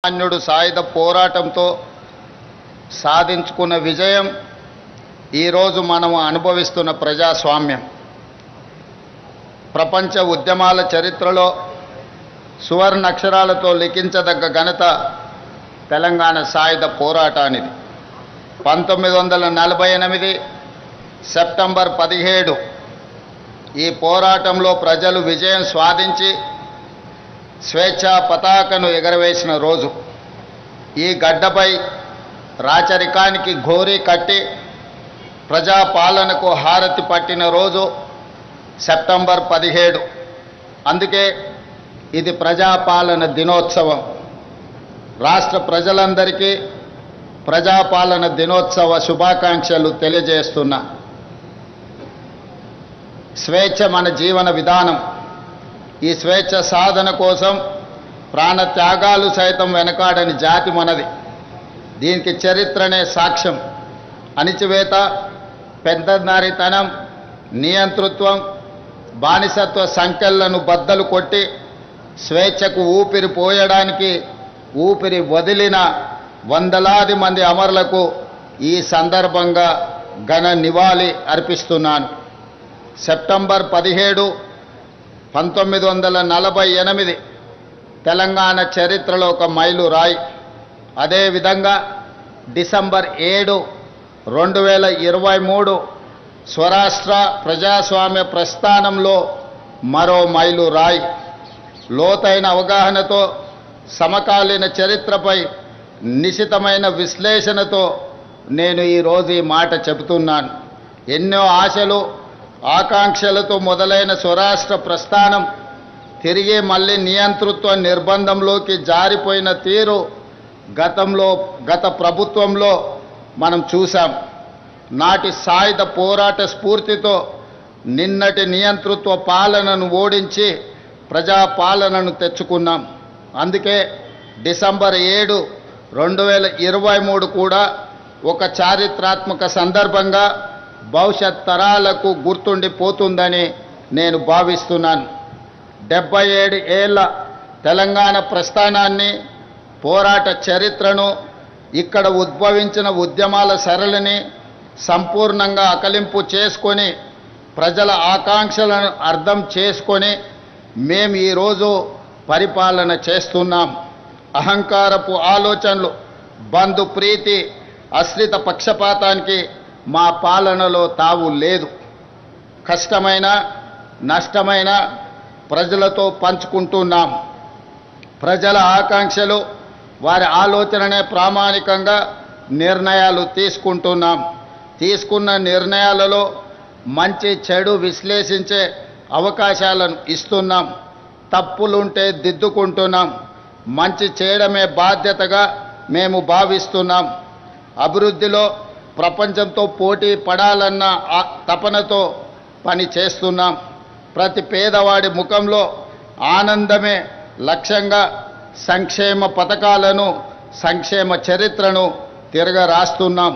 సామాన్యుడు సాయుధ పోరాటంతో సాధించుకున్న విజయం ఈరోజు మనం అనుభవిస్తున్న ప్రజాస్వామ్యం. ప్రపంచ ఉద్యమాల చరిత్రలో సువర్ణ అక్షరాలతో లిఖించదగ్గ ఘనత తెలంగాణ సాయుధ పోరాటానిది. 1948 సెప్టెంబర్ 17 ఈ పోరాటంలో ప్రజలు విజయం సాధించి స్వేచ్ఛా పతాకను ఎగరవేసిన రోజు. ఈ గడ్డపై రాచరికానికి ఘోరీ కట్టి ప్రజాపాలనకు హారతి పట్టిన రోజు సెప్టెంబర్ 17. అందుకే ఇది ప్రజాపాలన దినోత్సవం. రాష్ట్ర ప్రజలందరికీ ప్రజాపాలన దినోత్సవ శుభాకాంక్షలు తెలియజేస్తున్నా. స్వేచ్ఛ మన జీవన విధానం. ఈ స్వేచ్ఛ సాధన కోసం ప్రాణత్యాగాలు సైతం వెనకాడని జాతి మనది. దీనికి చరిత్రనే సాక్ష్యం. అణిచివేత, పెద్దనారితనం, నియంతృత్వం, బానిసత్వ సంఖ్యలను బద్దలు కొట్టి స్వేచ్ఛకు ఊపిరి పోయడానికి ఊపిరి వదిలిన వందలాది మంది అమరులకు ఈ సందర్భంగా ఘన నివాళి అర్పిస్తున్నాను. సెప్టెంబర్ 17, 1948 తెలంగాణ చరిత్రలో ఒక మైలురాయి. అదేవిధంగా డిసెంబర్ 7, 2023 స్వరాష్ట్ర ప్రజాస్వామ్య ప్రస్థానంలో మరో మైలురాయి. లోతైన అవగాహనతో, సమకాలీన చరిత్రపై నిశితమైన విశ్లేషణతో నేను ఈరోజు ఈ మాట చెబుతున్నాను. ఎన్నో ఆశలు, ఆకాంక్షలతో మొదలైన స్వరాష్ట్ర ప్రస్థానం తిరిగి మళ్ళీ నియంతృత్వ నిర్బంధంలోకి జారిపోయిన తీరు గత ప్రభుత్వంలో మనం చూసాం. నాటి సాయుధ పోరాట స్ఫూర్తితో నిన్నటి నియంతృత్వ పాలనను ఓడించి ప్రజాపాలనను తెచ్చుకున్నాం. అందుకే డిసెంబర్ 7, 2023 కూడా ఒక చారిత్రాత్మక సందర్భంగా భవిష్యత్ తరాలకు గుర్తుండిపోతుందని నేను భావిస్తున్నాను. 77 ఏళ్ల తెలంగాణ ప్రస్థానాన్ని, పోరాట చరిత్రను, ఇక్కడ ఉద్భవించిన ఉద్యమాల సరళిని సంపూర్ణంగా అకలింపు చేసుకొని ప్రజల ఆకాంక్షలను అర్థం చేసుకొని మేము ఈరోజు పరిపాలన చేస్తున్నాం. అహంకారపు ఆలోచనలు, బంధు ప్రీతి, అశ్రిత పక్షపాతానికి మా పాలనలో తావు లేదు. కష్టమైన, నష్టమైన ప్రజలతో పంచుకుంటున్నాం. ప్రజల ఆకాంక్షలు, వారి ఆలోచననే ప్రామాణికంగా నిర్ణయాలు తీసుకుంటున్నాం. తీసుకున్న నిర్ణయాలలో మంచి చెడు విశ్లేషించే అవకాశాలను ఇస్తున్నాం. తప్పులుంటే దిద్దుకుంటున్నాం. మంచి చేయడమే బాధ్యతగా మేము భావిస్తున్నాం. అభివృద్ధిలో ప్రపంచంతో పోటీ పడాలన్న తపనతో పని చేస్తున్నాం. ప్రతి పేదవాడి ముఖంలో ఆనందమే లక్ష్యంగా సంక్షేమ పథకాలను, సంక్షేమ చరిత్రను తిరగరాస్తున్నాం.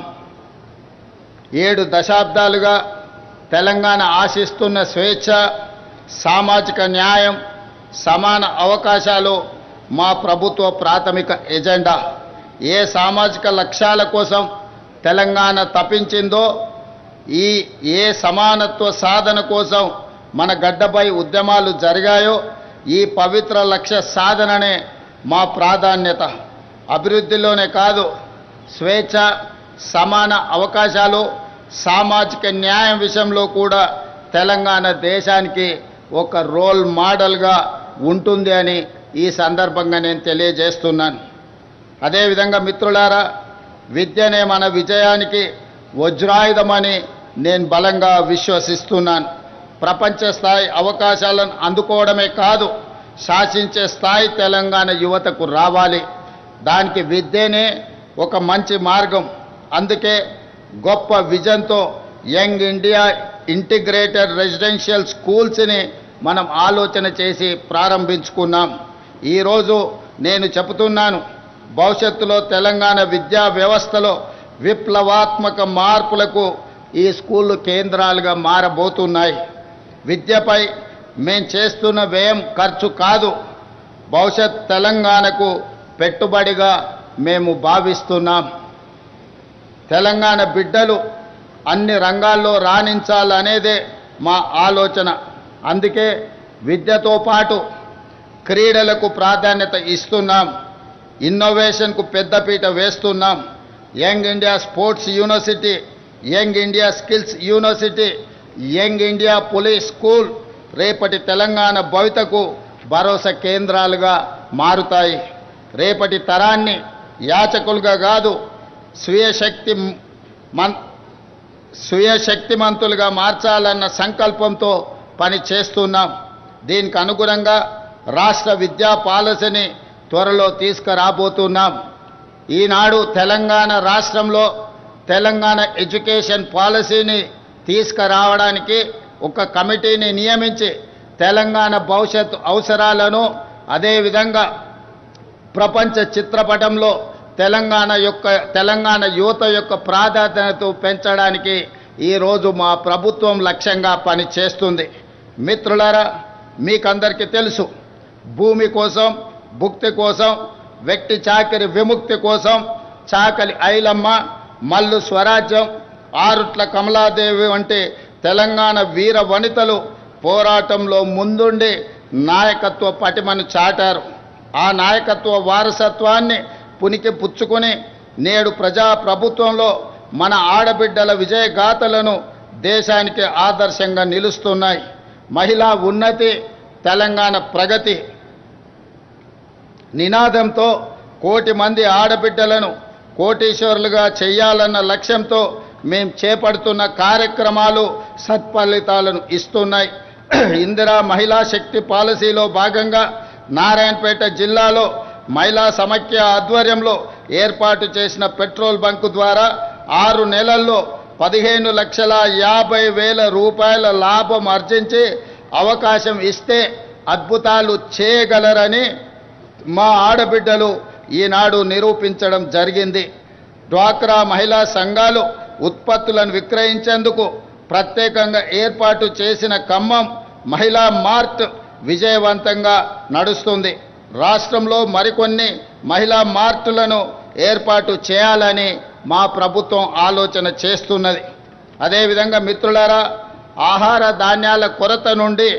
7 దశాబ్దాలుగా తెలంగాణ ఆశిస్తున్న స్వేచ్ఛ, సామాజిక న్యాయం, సమాన అవకాశాలు మా ప్రభుత్వ ప్రాథమిక ఎజెండా. ఏ సామాజిక లక్ష్యాల కోసం తెలంగాణ తపించిందో, ఏ సమానత్వ సాధన కోసం మన గడ్డపై ఉద్యమాలు జరిగాయో, ఈ పవిత్ర లక్ష్య సాధననే మా ప్రాధాన్యత. అభివృద్ధిలోనే కాదు, స్వేచ్ఛ, సమాన అవకాశాలు, సామాజిక న్యాయం విషయంలో కూడా తెలంగాణ దేశానికి ఒక రోల్ మోడల్గా ఉంటుంది అని ఈ సందర్భంగా నేను తెలియజేస్తున్నాను. అదేవిధంగా మిత్రులారా, విద్యనే మన విజయానికి వజ్రాయుధమని నేను బలంగా విశ్వసిస్తున్నాను. ప్రపంచ స్థాయి అవకాశాలను అందుకోవడమే కాదు, శాసించే స్థాయి తెలంగాణ యువతకు రావాలి. దానికి విద్యనే ఒక మంచి మార్గం. అందుకే గొప్ప విజన్తో యంగ్ ఇండియా ఇంటిగ్రేటెడ్ రెసిడెన్షియల్ స్కూల్స్ని మనం ఆలోచన చేసి ప్రారంభించుకున్నాం. ఈరోజు నేను చెబుతున్నాను, భవిష్యత్తులో తెలంగాణ విద్యా వ్యవస్థలో విప్లవాత్మక మార్పులకు ఈ స్కూళ్ళు కేంద్రాలుగా మారబోతున్నాయి. విద్యపై మేం చేస్తున్న వ్యయం ఖర్చు కాదు, భవిష్యత్ తెలంగాణకు పెట్టుబడిగా మేము భావిస్తున్నాం. తెలంగాణ బిడ్డలు అన్ని రంగాల్లో రాణించాలనేదే మా ఆలోచన. అందుకే విద్యతో పాటు క్రీడలకు ప్రాధాన్యత ఇస్తున్నాం. ఇన్నోవేషన్కు పెద్దపీట వేస్తున్నాం. Young India sports university, young India skills university, young India police school రేపటి తెలంగాణ భవితకు భరోసా కేంద్రాలుగా మారుతాయి. రేపటి తరాన్ని యాచకులుగా కాదు స్వీయ శక్తిమంతులుగా మార్చాలన్న సంకల్పంతో పని చేస్తున్నాం. దీనికి అనుగుణంగా రాష్ట్ర విద్యా పాలసీని త్వరలో తీసుకురాబోతున్నాం. ఈనాడు తెలంగాణ రాష్ట్రంలో తెలంగాణ ఎడ్యుకేషన్ పాలసీని తీసుకురావడానికి ఒక కమిటీని నియమించి తెలంగాణ భవిష్యత్తు అవసరాలను, అదేవిధంగా ప్రపంచ చిత్రపటంలో తెలంగాణ యువత యొక్క ప్రాధాన్యతను పెంచడానికి ఈరోజు మా ప్రభుత్వం లక్ష్యంగా పనిచేస్తుంది. మిత్రులారా, మీకందరికీ తెలుసు, భూమి కోసం, భుక్తి కోసం, వ్యక్తి చాకరి విముక్తి కోసం చాకలి ఐలమ్మ, మల్లు స్వరాజ్యం, ఆరుట్ల కమలాదేవి వంటి తెలంగాణ వీర వనితలు పోరాటంలో ముందుండి నాయకత్వ పటిమను చాటారు. ఆ నాయకత్వ వారసత్వాన్ని పునికి పుచ్చుకొని నేడు ప్రజాప్రభుత్వంలో మన ఆడబిడ్డల విజయగాథలను దేశానికి ఆదర్శంగా నిలుస్తున్నాయి. మహిళా ఉన్నతి, తెలంగాణ ప్రగతి నినాదంతో కోటి మంది ఆడబిడ్డలను కోటీశ్వరులుగా చేయాలన్న లక్ష్యంతో మేము చేపడుతున్న కార్యక్రమాలు సత్ఫలితాలను ఇస్తున్నాయి. ఇందిరా మహిళా శక్తి పాలసీలో భాగంగా నారాయణపేట జిల్లాలో మహిళా సమైక్య ఆధ్వర్యంలో ఏర్పాటు చేసిన పెట్రోల్ బంకు ద్వారా 6 నెలల్లో 15,50,000 రూపాయల లాభం ఆర్జించి అవకాశం ఇస్తే అద్భుతాలు చేయగలరని మా ఆడబిడ్డలు ఈనాడు నిరూపించడం జరిగింది. డ్వాక్రా మహిళా సంఘాలు ఉత్పత్తులను విక్రయించేందుకు ప్రత్యేకంగా ఏర్పాటు చేసిన ఖమ్మం మహిళా మార్ట్ విజయవంతంగా నడుస్తుంది. రాష్ట్రంలో మరికొన్ని మహిళా మార్టులను ఏర్పాటు చేయాలని మా ప్రభుత్వం ఆలోచన చేస్తున్నది. అదేవిధంగా మిత్రులారా, ఆహార ధాన్యాల కొరత నుండి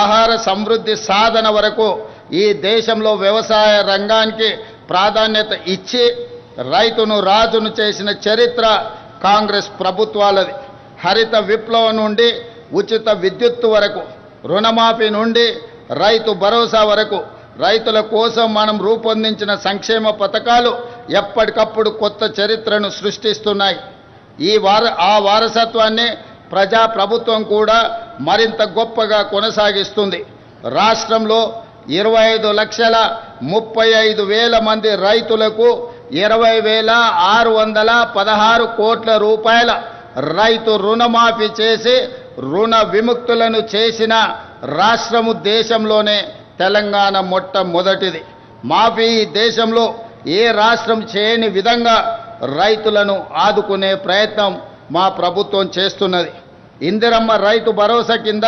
ఆహార సమృద్ధి సాధన వరకు ఈ దేశంలో వ్యవసాయ రంగానికి ప్రాధాన్యత ఇచ్చి రైతును రాజును చేసిన చరిత్ర కాంగ్రెస్ ప్రభుత్వాలది. హరిత విప్లవం నుండి ఉచిత విద్యుత్తు వరకు, రుణమాఫీ నుండి రైతు భరోసా వరకు రైతుల కోసం మనం రూపొందించిన సంక్షేమ పథకాలు ఎప్పటికప్పుడు కొత్త చరిత్రను సృష్టిస్తున్నాయి. ఆ వారసత్వాన్ని ప్రజాప్రభుత్వం కూడా మరింత గొప్పగా కొనసాగిస్తుంది. రాష్ట్రంలో 25,35,000 మంది రైతులకు 20,616 కోట్ల రూపాయల రైతు రుణమాఫీ చేసి రుణ విముక్తులను చేసిన రాష్ట్రము దేశంలోనే తెలంగాణ మొట్టమొదటిది. మాఫీ దేశంలో ఏ రాష్ట్రం చేయని విధంగా రైతులను ఆదుకునే ప్రయత్నం మా ప్రభుత్వం చేస్తున్నది. ఇందిరమ్మ రైతు భరోసా కింద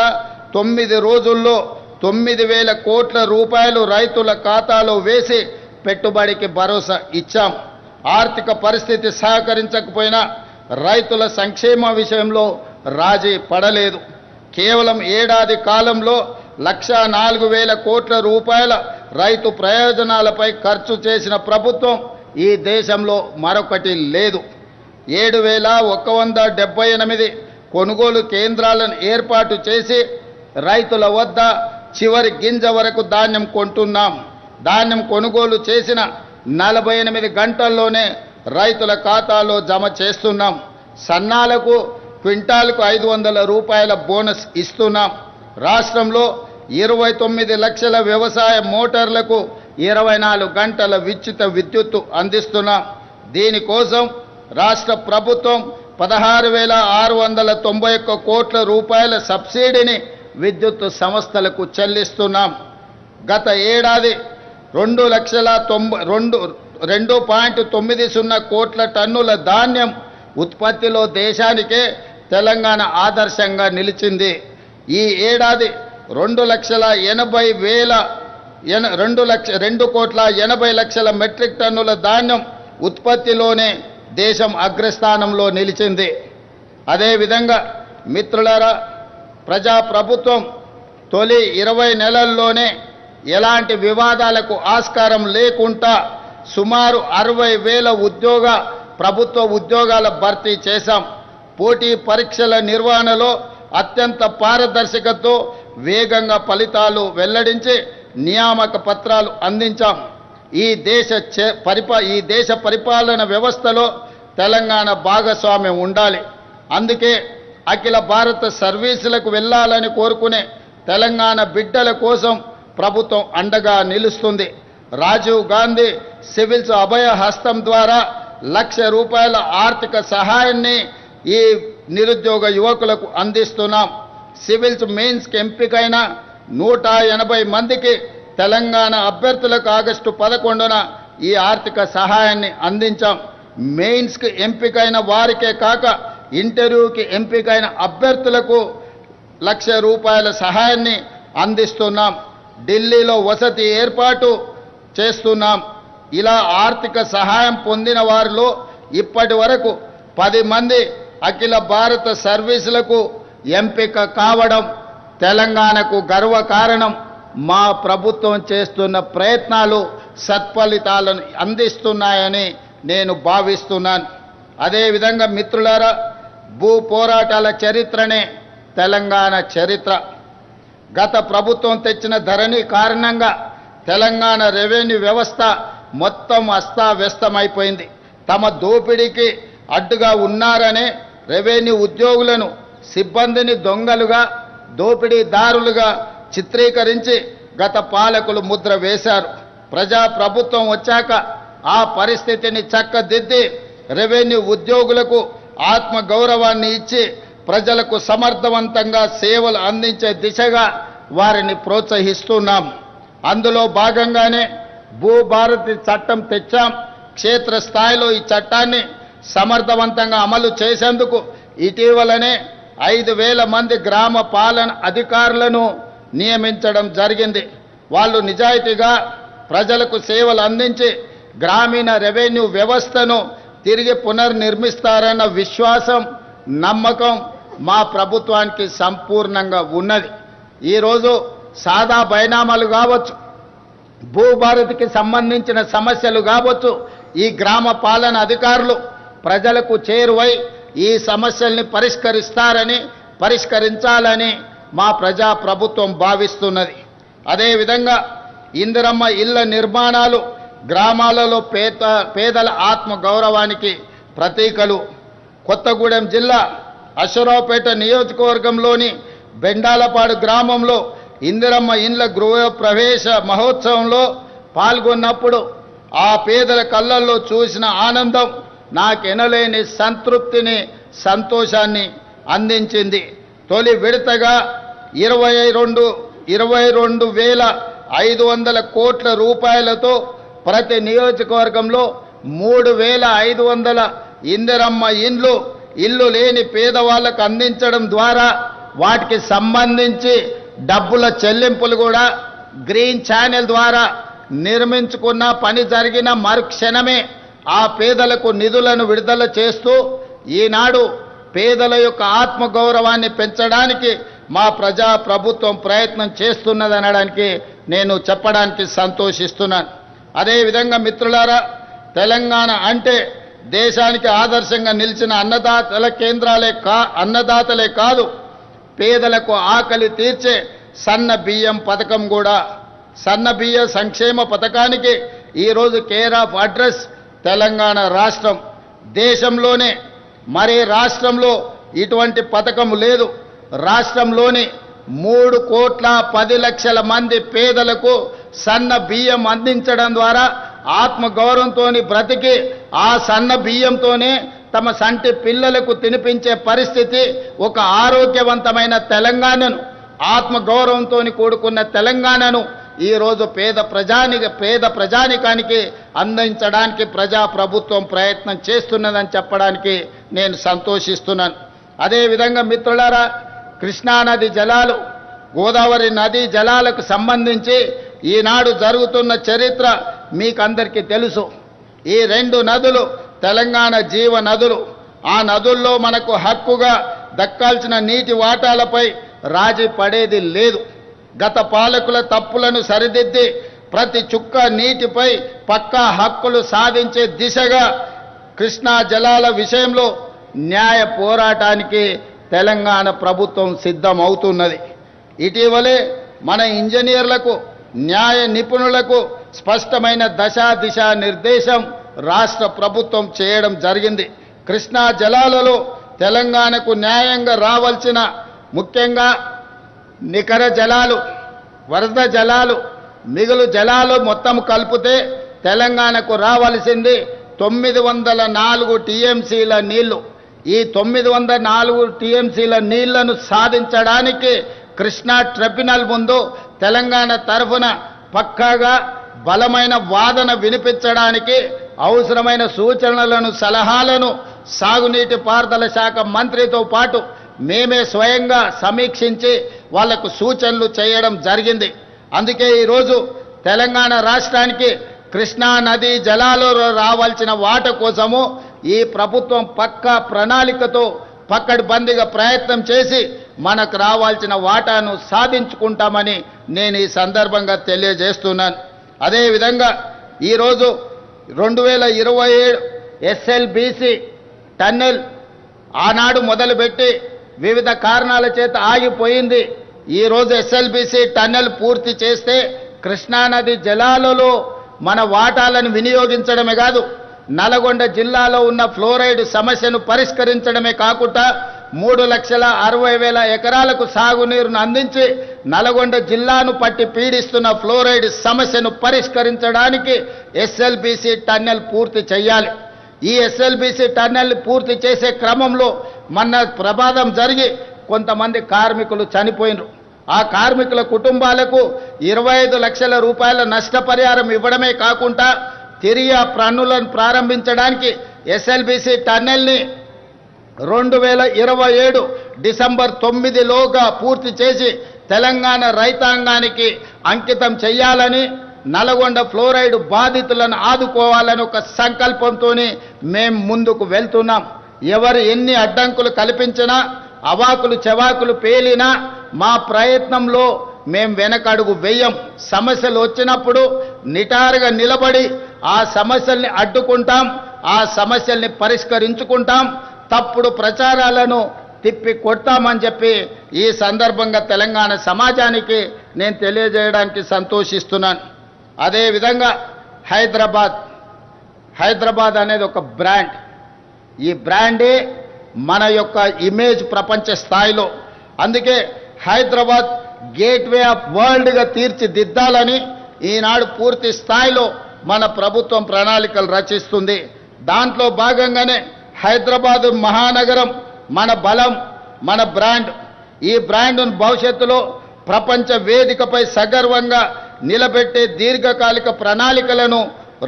9 రోజుల్లో 9,000 కోట్ల రూపాయలు రైతుల ఖాతాలో వేసి పెట్టుబడికి భరోసా ఇచ్చాం. ఆర్థిక పరిస్థితి సహకరించకపోయినా రైతుల సంక్షేమ విషయంలో రాజీ పడలేదు. కేవలం ఏడాది కాలంలో 1,04,000 కోట్ల రూపాయల రైతు ప్రయోజనాలపై ఖర్చు చేసిన ప్రభుత్వం ఈ దేశంలో మరొకటి లేదు. 7,178 కొనుగోలు కేంద్రాలను ఏర్పాటు చేసి రైతుల వద్ద చివరి గింజ వరకు ధాన్యం కొంటున్నాం. ధాన్యం కొనుగోలు చేసిన 48 గంటల్లోనే రైతుల ఖాతాలో జమ చేస్తున్నాం. సన్నాలకు క్వింటాల్కు 500 రూపాయల బోనస్ ఇస్తున్నాం. రాష్ట్రంలో 29 లక్షల వ్యవసాయ మోటార్లకు 24 గంటల ఉచిత విద్యుత్తు అందిస్తున్నాం. దీనికోసం రాష్ట్ర ప్రభుత్వం 16,691 కోట్ల రూపాయల సబ్సిడీని విద్యుత్ సంస్థలకు చెల్లిస్తున్నాం. గత ఏడాది 2,90,2.90 కోట్ల టన్నుల ధాన్యం ఉత్పత్తిలో దేశానికే తెలంగాణ ఆదర్శంగా నిలిచింది. ఈ ఏడాది 2,80,000 2,80,00,000 మెట్రిక్ టన్నుల ధాన్యం ఉత్పత్తిలోనే దేశం అగ్రస్థానంలో నిలిచింది. అదేవిధంగా మిత్రులారా, ప్రజాప్రభుత్వం తొలి 20 నెలల్లోనే ఎలాంటి వివాదాలకు ఆస్కారం లేకుండా సుమారు 60,000 ప్రభుత్వ ఉద్యోగాల భర్తీ చేశాం. పోటీ పరీక్షల నిర్వహణలో అత్యంత పారదర్శకతతో వేగంగా ఫలితాలు వెల్లడించి నియామక పత్రాలు అందించాం. ఈ దేశ పరిపాలన వ్యవస్థలో తెలంగాణ భాగస్వామ్యం ఉండాలి. అందుకే అఖిల భారత సర్వీసులకు వెళ్ళాలని కోరుకునే తెలంగాణ బిడ్డల కోసం ప్రభుత్వం అండగా నిలుస్తుంది. రాజీవ్ గాంధీ సివిల్స్ అభయ హస్తం ద్వారా ₹1,00,000 ఆర్థిక సహాయాన్ని ఈ నిరుద్యోగ యువకులకు అందిస్తున్నాం. సివిల్స్ మెయిన్స్కి ఎంపికైన 180 మందికి తెలంగాణ అభ్యర్థులకు ఆగస్టు 11న ఈ ఆర్థిక సహాయాన్ని అందించాం. మెయిన్స్కి ఎంపికైన వారికే కాక ఇంటర్వ్యూకి ఎంపికైన అభ్యర్థులకు ₹1,00,000 సహాయాన్ని అందిస్తున్నాం. ఢిల్లీలో వసతి ఏర్పాటు చేస్తున్నాం. ఇలా ఆర్థిక సహాయం పొందిన వారిలో ఇప్పటి వరకు 10 మంది అఖిల భారత సర్వీసులకు ఎంపిక కావడం తెలంగాణకు గర్వకారణం. మా ప్రభుత్వం చేస్తున్న ప్రయత్నాలు సత్ఫలితాలను అందిస్తున్నాయని నేను భావిస్తున్నాను. అదేవిధంగా మిత్రులారా, భూ పోరాటాల చరిత్రనే తెలంగాణ చరిత్ర. గత ప్రభుత్వం తెచ్చిన ధరణి కారణంగా తెలంగాణ రెవెన్యూ వ్యవస్థ మొత్తం అస్తావ్యస్తమైపోయింది. తమ దోపిడీకి అడ్డుగా ఉన్నారనే రెవెన్యూ ఉద్యోగులను, సిబ్బందిని దొంగలుగా, దోపిడీదారులుగా చిత్రీకరించి గత పాలకులు ముద్ర వేశారు. ప్రజాప్రభుత్వం వచ్చాక ఆ పరిస్థితిని చక్కదిద్ది రెవెన్యూ ఉద్యోగులకు ఆత్మగౌరవాన్ని ఇచ్చి ప్రజలకు సమర్థవంతంగా సేవలు అందించే దిశగా వారిని ప్రోత్సహిస్తున్నాం. అందులో భాగంగానే భూభారతి చట్టం తెచ్చాం. క్షేత్రస్థాయిలో ఈ చట్టాన్ని సమర్థవంతంగా అమలు చేసేందుకు ఇటీవలనే 5,000 మంది గ్రామ పాలన అధికారులను నియమించడం జరిగింది. వాళ్ళు నిజాయితీగా ప్రజలకు సేవలు అందించి గ్రామీణ రెవెన్యూ వ్యవస్థను తిరిగి పునర్నిర్మిస్తారన్న విశ్వాసం, నమ్మకం మా ప్రభుత్వానికి సంపూర్ణంగా ఉన్నది. ఈరోజు సాదా బైనామాలు కావచ్చు, భూభారతికి సంబంధించిన సమస్యలు కావచ్చు, ఈ గ్రామ పాలన అధికారులు ప్రజలకు చేరువై ఈ సమస్యల్ని పరిష్కరించాలని మా ప్రజాప్రభుత్వం భావిస్తున్నది. అదేవిధంగా ఇందిరమ్మ ఇళ్ల నిర్మాణాలు గ్రామాలలో పేదల ఆత్మగౌరవానికి ప్రతీకలు. కొత్తగూడెం జిల్లా అశ్వరావుపేట నియోజకవర్గంలోని బెండాలపాడు గ్రామంలో ఇందిరమ్మ ఇండ్ల గృహప్రవేశ మహోత్సవంలో పాల్గొన్నప్పుడు ఆ పేదల కళ్ళల్లో చూసిన ఆనందం నాకెనలేని సంతృప్తిని, సంతోషాన్ని అందించింది. తొలి విడతగా 22,500 కోట్ల రూపాయలతో ప్రతి నియోజకవర్గంలో 3,500 ఇందిరమ్మ ఇల్లు లేని పేదవాళ్లకు అందించడం ద్వారా వాటికి సంబంధించి డబ్బుల చెల్లింపులు కూడా గ్రీన్ ఛానల్ ద్వారా నిర్మించుకున్న పని జరిగిన మరుక్షణమే ఆ పేదలకు నిధులను విడుదల చేస్తూ ఈనాడు పేదల యొక్క ఆత్మగౌరవాన్ని పెంచడానికి మా ప్రభుత్వం ప్రయత్నం చేస్తున్నదనడానికి నేను చెప్పడానికి సంతోషిస్తున్నాను. అదేవిధంగా మిత్రులారా, తెలంగాణ అంటే దేశానికి ఆదర్శంగా నిలిచిన అన్నదాతలే కాదు, పేదలకు ఆకలి తీర్చే సన్న బియ్యం పథకం కూడా. సన్న బియ్య సంక్షేమ పథకానికి ఈరోజు కేర్ ఆఫ్ అడ్రస్ తెలంగాణ రాష్ట్రం. దేశంలోనే మరే రాష్ట్రంలో ఇటువంటి పథకం లేదు. రాష్ట్రంలోని 3,10,00,000 మంది పేదలకు సన్న బియ్యం అందించడం ద్వారా ఆత్మగౌరవంతో బ్రతికి ఆ సన్న బియ్యంతోనే తమ సంటి పిల్లలకు తినిపించే పరిస్థితి, ఒక ఆరోగ్యవంతమైన తెలంగాణను, ఆత్మగౌరవంతో కూడుకున్న తెలంగాణను ఈరోజు పేద ప్రజానికానికి అందించడానికి ప్రజాప్రభుత్వం ప్రయత్నం చేస్తున్నదని చెప్పడానికి నేను సంతోషిస్తున్నాను. అదేవిధంగా మిత్రులారా, కృష్ణానది జలాలు, గోదావరి నదీ జలాలకు సంబంధించి ఈనాడు జరుగుతున్న చరిత్ర మీకందరికీ తెలుసు. ఈ 2 నదులు తెలంగాణ జీవ నదులు. ఆ నదుల్లో మనకు హక్కుగా దక్కాల్సిన నీటి వాటాలపై రాజీ పడేది లేదు. గత పాలకుల తప్పులను సరిదిద్ది ప్రతి చుక్క నీటిపై పక్కా హక్కులు సాధించే దిశగా కృష్ణా జలాల విషయంలో న్యాయ పోరాటానికి తెలంగాణ ప్రభుత్వం సిద్ధమవుతున్నది. ఇటీవలే మన ఇంజనీర్లకు, న్యాయ నిపుణులకు స్పష్టమైన దిశా నిర్దేశం రాష్ట్ర ప్రభుత్వం చేయడం జరిగింది. కృష్ణా జలాలలో తెలంగాణకు న్యాయంగా రావాల్సిన ముఖ్యంగా నికర జలాలు, వరద జలాలు, మిగులు జలాలు మొత్తం కలిపితే తెలంగాణకు రావాల్సింది 904 టీఎంసీల నీళ్లు. ఈ 904 టీఎంసీల నీళ్లను సాధించడానికి కృష్ణా ట్రిబ్యునల్ ముందు తెలంగాణ తరఫున పక్కాగా బలమైన వాదన వినిపించడానికి అవసరమైన సూచనలను, సలహాలను సాగునీటి పారుదల శాఖ మంత్రితో పాటు మేమే స్వయంగా సమీక్షించి వాళ్లకు సూచనలు చేయడం జరిగింది. అందుకే ఈరోజు తెలంగాణ రాష్ట్రానికి కృష్ణా నదీ జలాలలో రావాల్సిన వాటా కోసము ఈ ప్రభుత్వం పక్కా ప్రణాళికతో పక్కడ్బందీగా ప్రయత్నం చేసి మనకు రావాల్సిన వాటాను సాధించుకుంటామని నేను ఈ సందర్భంగా తెలియజేస్తున్నాను. అదేవిధంగా ఈరోజు 2027 ఎస్ఎల్బీసీ టన్నెల్ ఆనాడు మొదలుపెట్టి వివిధ కారణాల చేత ఆగిపోయింది. ఈరోజు ఎస్ఎల్బీసీ టన్నెల్ పూర్తి చేస్తే కృష్ణానది జలాలలో మన వాటాలను వినియోగించడమే కాదు, నల్గొండ జిల్లాలో ఉన్న ఫ్లోరైడ్ సమస్యను పరిష్కరించడమే కాకుండా 3,60,000 ఎకరాలకు సాగునీరును అందించి నల్గొండ జిల్లాను పట్టి పీడిస్తున్న ఫ్లోరైడ్ సమస్యను పరిష్కరించడానికి ఎస్ఎల్బీసీ టన్నెల్ పూర్తి చేయాలి. ఈ ఎస్ఎల్బీసీ టన్నెల్ పూర్తి చేసే క్రమంలో మొన్న ప్రమాదం జరిగి కొంతమంది కార్మికులు చనిపోయినారు. ఆ కార్మికుల కుటుంబాలకు 25 లక్షల రూపాయల నష్టపరిహారం ఇవ్వడమే కాకుండా తిరిగి ఆ పనులను ప్రారంభించడానికి ఎస్ఎల్బీసీ టన్నెల్ని 2027 డిసెంబర్ 9లోగా పూర్తి చేసి తెలంగాణ రైతాంగానికి అంకితం చేయాలని, నల్గొండ ఫ్లోరైడ్ బాధితులను ఆదుకోవాలని ఒక సంకల్పంతో మేము ముందుకు వెళ్తున్నాం. ఎవరు ఎన్ని అడ్డంకులు కల్పించినా, అవాకులు చెవాకులు పేలినా మా ప్రయత్నంలో మేము వెనకడుగు వేయం. సమస్యలు వచ్చినప్పుడు నిటారుగా నిలబడి ఆ సమస్యల్ని అడ్డుకుంటాం, ఆ సమస్యల్ని పరిష్కరించుకుంటాం, తప్పుడు ప్రచారాలను తిప్పి కొడతామని చెప్పి ఈ సందర్భంగా తెలంగాణ సమాజానికి నేను తెలియజేయడానికి సంతోషిస్తున్నాను. అదేవిధంగా హైదరాబాద్ అనేది ఒక బ్రాండ్. ఈ బ్రాండే మన యొక్క ఇమేజ్ ప్రపంచ స్థాయిలో. అందుకే హైదరాబాద్ గేట్వే ఆఫ్ వరల్డ్గా తీర్చిదిద్దాలని ఈనాడు పూర్తి స్థాయిలో మన ప్రభుత్వం ప్రణాళికలు రచిస్తుంది. దాంట్లో భాగంగానే హైదరాబాద్ మహానగరం మన బలం, మన బ్రాండ్. ఈ బ్రాండ్ను భవిష్యత్తులో ప్రపంచ వేదికపై సగర్వంగా నిలబెట్టే దీర్ఘకాలిక ప్రణాళికలను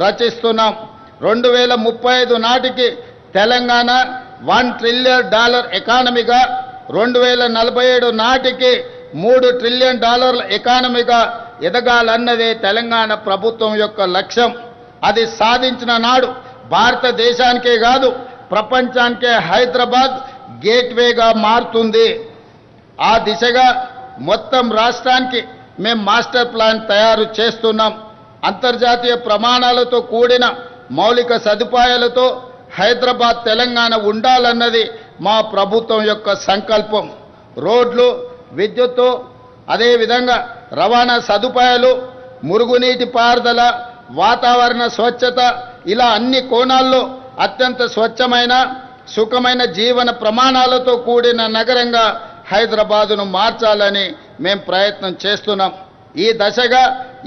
రచిస్తున్నాం. 2035 నాటికి తెలంగాణ $1 ట్రిలియన్ ఎకానమీగా, 2047 నాటికి $3 ట్రిలియన్ ఎకానమీగా ఎదగాలన్నదే తెలంగాణ ప్రభుత్వం యొక్క లక్ష్యం. అది సాధించిన నాడు భారతదేశానికే కాదు ప్రపంచానికే హైదరాబాద్ గేట్వేగా మారుతుంది. ఆ దిశగా మొత్తం రాష్ట్రానికి మేము మాస్టర్ ప్లాన్ తయారు చేస్తున్నాం. అంతర్జాతీయ ప్రమాణాలతో కూడిన మౌలిక సదుపాయాలతో హైదరాబాద్ తెలంగాణ ఉండాలన్నది మా ప్రభుత్వం యొక్క సంకల్పం. రోడ్లు, విద్యుత్తు, అదేవిధంగా రవాణా సదుపాయాలు, మురుగునీటి పారుదల, వాతావరణ స్వచ్ఛత, ఇలా అన్ని కోణాల్లో అత్యంత స్వచ్ఛమైన సుఖమైన జీవన ప్రమాణాలతో కూడిన నగరంగా హైదరాబాదును మార్చాలని మేము ప్రయత్నం చేస్తున్నాం. ఈ దశగా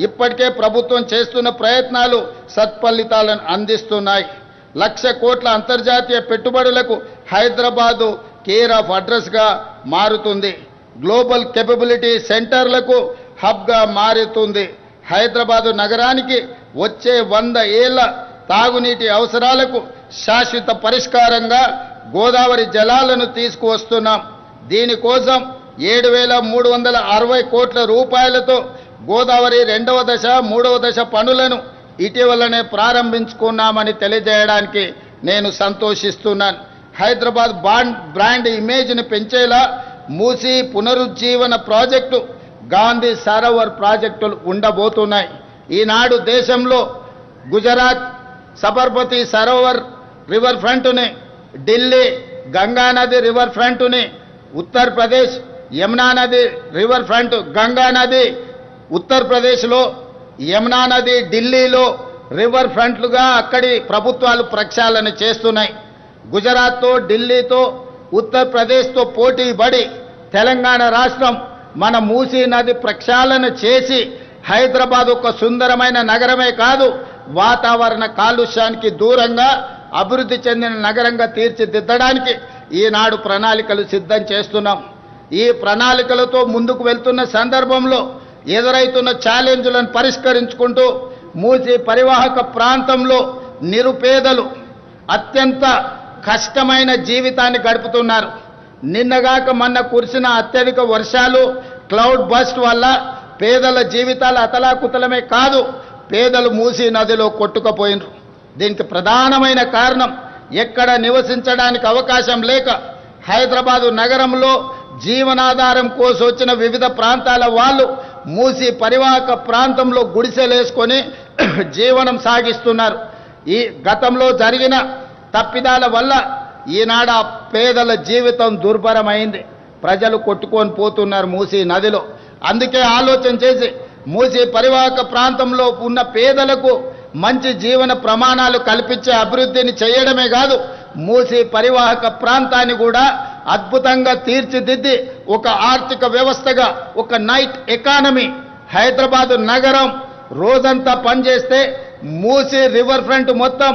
ఇప్పటికే ప్రభుత్వం చేస్తున్న ప్రయత్నాలు సత్ఫలితాలను అందిస్తున్నాయి. 1,00,000 కోట్ల అంతర్జాతీయ పెట్టుబడులకు హైదరాబాదు కేర్ ఆఫ్ అడ్రస్గా మారుతుంది. గ్లోబల్ కేపబిలిటీ సెంటర్లకు హబ్గా మారుతుంది. హైదరాబాదు నగరానికి వచ్చే 100 ఏళ్ల తాగునీటి అవసరాలకు శాశ్వత పరిష్కారంగా గోదావరి జలాలను తీసుకువస్తున్నాం. దీనికోసం 7,360 కోట్ల రూపాయలతో గోదావరి రెండవ దశ మూడవ దశ పనులను ఇటీవలనే ప్రారంభించుకున్నామని తెలియజేయడానికి నేను సంతోషిస్తున్నాను. హైదరాబాద్ బ్రాండ్ ఇమేజ్ని పెంచేలా మూసీ పునరుజ్జీవన ప్రాజెక్టు, గాంధీ సరోవర్ ప్రాజెక్టులు ఉండబోతున్నాయి. ఈనాడు దేశంలో గుజరాత్ సబర్మతి సరోవర్ రివర్ ఫ్రంట్ని, ఢిల్లీ గంగానది రివర్ ఫ్రంట్ని, ఉత్తరప్రదేశ్ యమునా నది రివర్ ఫ్రంట్, గంగా నది ఉత్తరప్రదేశ్లో, యమునా నది ఢిల్లీలో రివర్ ఫ్రంట్లుగా అక్కడి ప్రభుత్వాలు ప్రక్షాళన చేస్తున్నాయి. గుజరాత్తో, ఢిల్లీతో, ఉత్తరప్రదేశ్తో పోటీ పడి తెలంగాణ రాష్ట్రం మన మూసీ నది ప్రక్షాళన చేసి హైదరాబాద్ ఒక సుందరమైన నగరమే కాదు, వాతావరణ కాలుష్యానికి దూరంగా అభివృద్ధి చెందిన నగరంగా తీర్చిదిద్దడానికి ఈనాడు ప్రణాళికలు సిద్ధం చేస్తున్నాం. ఈ ప్రణాళికలతో ముందుకు వెళ్తున్న సందర్భంలో ఎదురైతున్న ఛాలెంజ్లను పరిష్కరించుకుంటూ మూసీ పరివాహక ప్రాంతంలో నిరుపేదలు అత్యంత కష్టమైన జీవితాన్ని గడుపుతున్నారు. నిన్నగాక మొన్న కురిసిన అత్యధిక వర్షాలు, క్లౌడ్ బస్ట్ వల్ల పేదల జీవితాలు అతలాకుతలమే కాదు, పేదలు మూసీ నదిలో కొట్టుకుపోయినరు. దీనికి ప్రధానమైన కారణం ఎక్కడ నివసించడానికి అవకాశం లేక హైదరాబాదు నగరంలో జీవనాధారం కోసం వచ్చిన వివిధ ప్రాంతాల వాళ్ళు మూసీ పరివాహక ప్రాంతంలో గుడిసెలేసుకొని జీవనం సాగిస్తున్నారు. ఈ గతంలో జరిగిన తప్పిదాల వల్ల ఈనాడు ఆ పేదల జీవితం దుర్భరమైంది. ప్రజలు కొట్టుకొని పోతున్నారు మూసీ నదిలో. అందుకే ఆలోచన చేసి మూసీ పరివాహక ప్రాంతంలో ఉన్న పేదలకు మంచి జీవన ప్రమాణాలు కల్పించే అభివృద్ధిని చేయడమే కాదు, మూసీ పరివాహక ప్రాంతాన్ని కూడా అద్భుతంగా తీర్చిదిద్ది ఒక ఆర్థిక వ్యవస్థగా, ఒక నైట్ ఎకానమీ, హైదరాబాదు నగరం రోజంతా పనిచేస్తే మూసీ రివర్ ఫ్రంట్ మొత్తం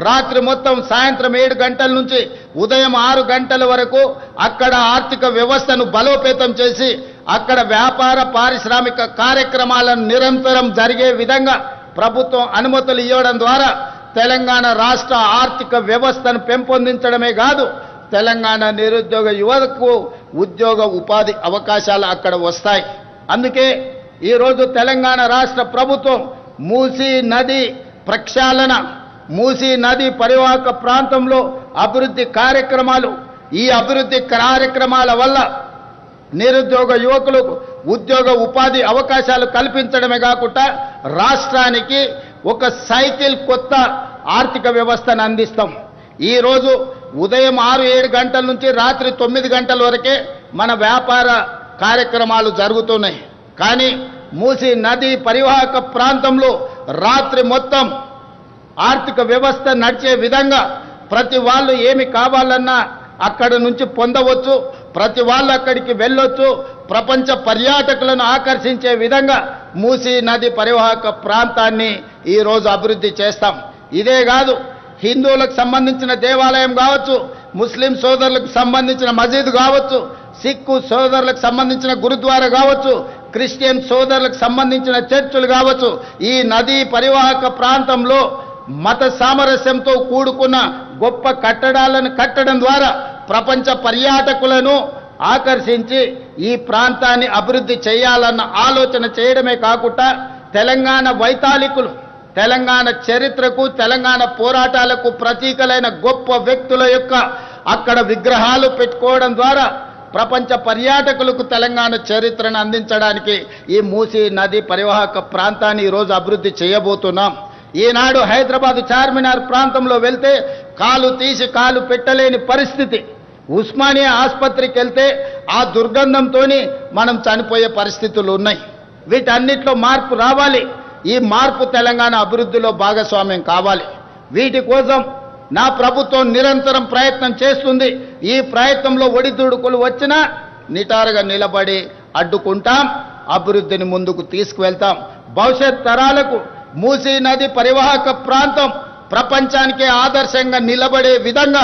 రాత్రి మొత్తం సాయంత్రం 7 గంటల నుంచి ఉదయం 6 గంటల వరకు అక్కడ ఆర్థిక వ్యవస్థను బలోపేతం చేసి అక్కడ వ్యాపార పారిశ్రామిక కార్యక్రమాలను నిరంతరం జరిగే విధంగా ప్రభుత్వం అనుమతులు ఇవ్వడం ద్వారా తెలంగాణ రాష్ట్ర ఆర్థిక వ్యవస్థను పెంపొందించడమే కాదు, తెలంగాణ నిరుద్యోగ యువతకు ఉద్యోగ ఉపాధి అవకాశాలు అక్కడ వస్తాయి. అందుకే ఈరోజు తెలంగాణ రాష్ట్ర ప్రభుత్వం మూసీ నది ప్రక్షాళన, మూసీ నది పరివాహక ప్రాంతంలో అభివృద్ధి కార్యక్రమాలు, ఈ అభివృద్ధి కార్యక్రమాల వల్ల నిరుద్యోగ యువకులకు ఉద్యోగ ఉపాధి అవకాశాలు కల్పించడమే కాకుండా రాష్ట్రానికి ఒక సైకిల్ కొత్త ఆర్థిక వ్యవస్థను అందిస్తాం. ఈరోజు ఉదయం 6-7 గంటల నుంచి రాత్రి 9 గంటల వరకే మన వ్యాపార కార్యక్రమాలు జరుగుతున్నాయి. కానీ మూసీ నది పరివాహక ప్రాంతంలో రాత్రి మొత్తం ఆర్థిక వ్యవస్థ నడిచే విధంగా ప్రతి వాళ్ళు ఏమి కావాలన్నా అక్కడ నుంచి పొందవచ్చు, ప్రతి వాళ్ళు అక్కడికి వెళ్ళొచ్చు. ప్రపంచ పర్యాటకులను ఆకర్షించే విధంగా మూసీ నది పరివాహక ప్రాంతాన్ని ఈరోజు అభివృద్ధి చేస్తాం. ఇదే కాదు, హిందువులకు సంబంధించిన దేవాలయం కావచ్చు, ముస్లిం సోదరులకు సంబంధించిన మసీదు కావచ్చు, సిక్కు సోదరులకు సంబంధించిన గురుద్వారా కావచ్చు, క్రిస్టియన్ సోదరులకు సంబంధించిన చర్చిలు కావచ్చు, ఈ నదీ పరివాహక ప్రాంతంలో మత సామరస్యంతో కూడుకున్న గొప్ప కట్టడాలను కట్టడం ద్వారా ప్రపంచ పర్యాటకులను ఆకర్షించి ఈ ప్రాంతాన్ని అభివృద్ధి చేయాలన్న ఆలోచన చేయడమే కాకుండా తెలంగాణ వైతాళికులు, తెలంగాణ చరిత్రకు, తెలంగాణ పోరాటాలకు ప్రతీకలైన గొప్ప వ్యక్తుల యొక్క అక్కడ విగ్రహాలు పెట్టుకోవడం ద్వారా ప్రపంచ పర్యాటకులకు తెలంగాణ చరిత్రను అందించడానికి ఈ మూసీ నది పరివాహక ప్రాంతాన్ని ఈరోజు అభివృద్ధి చేయబోతున్నాం. ఈనాడు హైదరాబాద్ చార్మినార్ ప్రాంతంలో వెళ్తే కాలు తీసి కాలు పెట్టలేని పరిస్థితి. ఉస్మానియా ఆసుపత్రికి వెళ్తే ఆ దుర్గంధంతో మనం చనిపోయే పరిస్థితులు ఉన్నాయి. వీటన్నిటిలో మార్పు రావాలి. ఈ మార్పు తెలంగాణ అభివృద్ధిలో భాగస్వామ్యం కావాలి. వీటి కోసం నా ప్రభుత్వం నిరంతరం ప్రయత్నం చేస్తుంది. ఈ ప్రయత్నంలో ఒడిదుడుకులు వచ్చినా నిటారుగా నిలబడి అడ్డుకుంటాం, అభివృద్ధిని ముందుకు తీసుకువెళ్తాం. భవిష్యత్ తరాలకు మూసీ నది పరివాహక ప్రాంతం ప్రపంచానికే ఆదర్శంగా నిలబడే విధంగా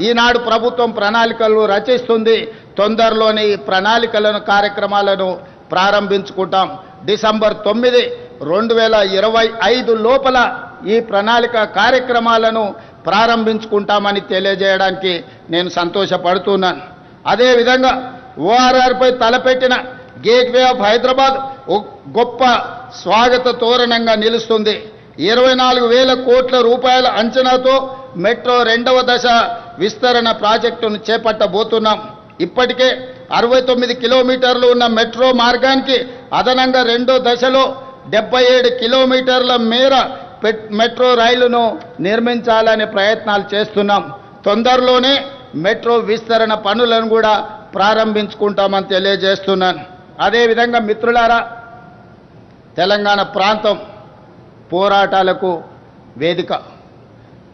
ఈనాడు ప్రభుత్వం ప్రణాళికలు రచిస్తుంది. తొందరలోనే ఈ ప్రణాళికలను కార్యక్రమాలను ప్రారంభించుకుంటాం. డిసెంబర్ 9, 2025 లోపల ఈ ప్రణాళిక కార్యక్రమాలను ప్రారంభించుకుంటామని తెలియజేయడానికి నేను సంతోషపడుతున్నాను. అదేవిధంగా ఓఆర్ఆర్పై తలపెట్టిన గేట్వే ఆఫ్ హైదరాబాద్ గొప్ప స్వాగత తోరణంగా నిలుస్తుంది. 24,000 కోట్ల రూపాయల అంచనాతో మెట్రో 2వ దశ విస్తరణ ప్రాజెక్టును చేపట్టబోతున్నాం. ఇప్పటికే 69 కిలోమీటర్లు ఉన్న మెట్రో మార్గానికి అదనంగా 2వ దశలో 77 కిలోమీటర్ల మేర మెట్రో రైలును నిర్మించాలనే ప్రయత్నాలు చేస్తున్నాం. తొందరలోనే మెట్రో విస్తరణ పనులను కూడా ప్రారంభించుకుంటామని తెలియజేస్తున్నాను. అదేవిధంగా మిత్రులారా, తెలంగాణ ప్రాంతం పోరాటాలకు వేదిక,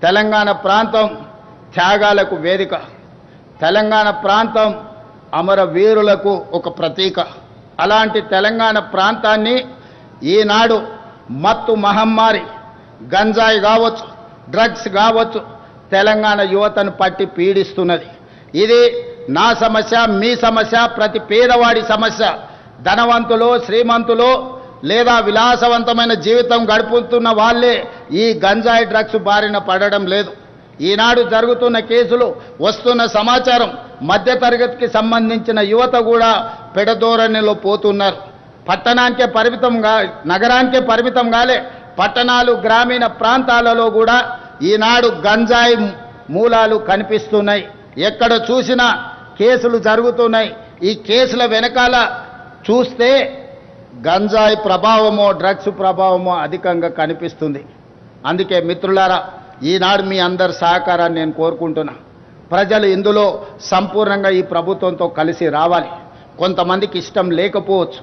తెలంగాణ ప్రాంతం త్యాగాలకు వేదిక, తెలంగాణ ప్రాంతం అమరవీరులకు ఒక ప్రతీక. అలాంటి తెలంగాణ ప్రాంతాన్ని ఈనాడు మత్తు మహమ్మారి, గంజాయి కావచ్చు, డ్రగ్స్ కావచ్చు, తెలంగాణ యువతను పట్టి పీడిస్తున్నది. ఇది నా సమస్య, మీ సమస్య, ప్రతి పేదవాడి సమస్య. ధనవంతులు, శ్రీమంతులు లేదా విలాసవంతమైన జీవితం గడుపుతున్న వాళ్ళే ఈ గంజాయి డ్రగ్స్ బారిన పడడం లేదు. ఈనాడు జరుగుతున్న కేసులు, వస్తున్న సమాచారం, మధ్యతరగతికి సంబంధించిన యువత కూడా పెడధోరణిలో పోతున్నారు. పట్టణానికే పరిమితంగా, నగరానికే పరిమితం కాలే, పట్టణాలు, గ్రామీణ ప్రాంతాలలో కూడా ఈనాడు గంజాయి మూలాలు కనిపిస్తున్నాయి. ఎక్కడ చూసినా కేసులు జరుగుతున్నాయి. ఈ కేసుల వెనకాల చూస్తే గంజాయి ప్రభావమో, డ్రగ్స్ ప్రభావమో అధికంగా కనిపిస్తుంది. అందుకే మిత్రులారా, ఈనాడు మీ అందరి సహకారాన్ని నేను కోరుకుంటున్నా. ప్రజలు ఇందులో సంపూర్ణంగా ఈ ప్రభుత్వంతో కలిసి రావాలి. కొంతమందికి ఇష్టం లేకపోవచ్చు,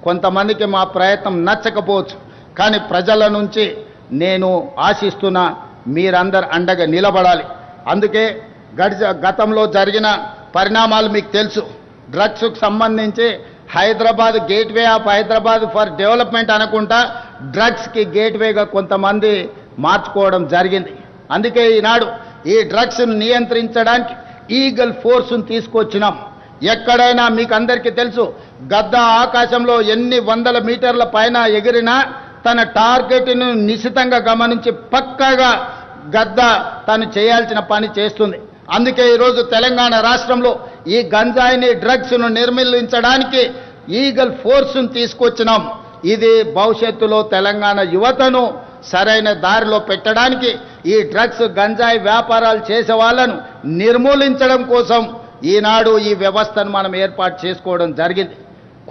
కొంతమందికి మా ప్రయత్నం నచ్చకపోవచ్చు, కానీ ప్రజల నుంచి నేను ఆశిస్తున్నా మీరందరు అండగా నిలబడాలి. అందుకే గతంలో జరిగిన పరిణామాలు మీకు తెలుసు. డ్రగ్స్కు సంబంధించి Hyderabad gateway of Hyderabad for development అనుకుంటా డ్రగ్స్కి గేట్వేగా కొంతమంది మార్చుకోవడం జరిగింది. అందుకే ఈనాడు ఈ డ్రగ్స్ను నియంత్రించడానికి ఈగల్ ఫోర్స్ను తీసుకొచ్చినాం. ఎక్కడైనా మీకు అందరికీ తెలుసు, గద్ద ఆకాశంలో ఎన్ని వందల మీటర్ల పైన ఎగిరినా తన టార్గెట్ను నిశితంగా గమనించి పక్కాగా గద్ద తను చేయాల్సిన పని చేస్తుంది. అందుకే ఈరోజు తెలంగాణ రాష్ట్రంలో ఈ గంజాయిని, డ్రగ్స్ను నిర్మూలించడానికి ఈగల్ ఫోర్స్ను తీసుకొచ్చినాం. ఇది భవిష్యత్తులో తెలంగాణ యువతను సరైన దారిలో పెట్టడానికి, ఈ డ్రగ్స్, గంజాయి వ్యాపారాలు చేసే వాళ్ళను నిర్మూలించడం కోసం ఈనాడు ఈ వ్యవస్థను మనం ఏర్పాటు చేసుకోవడం జరిగింది.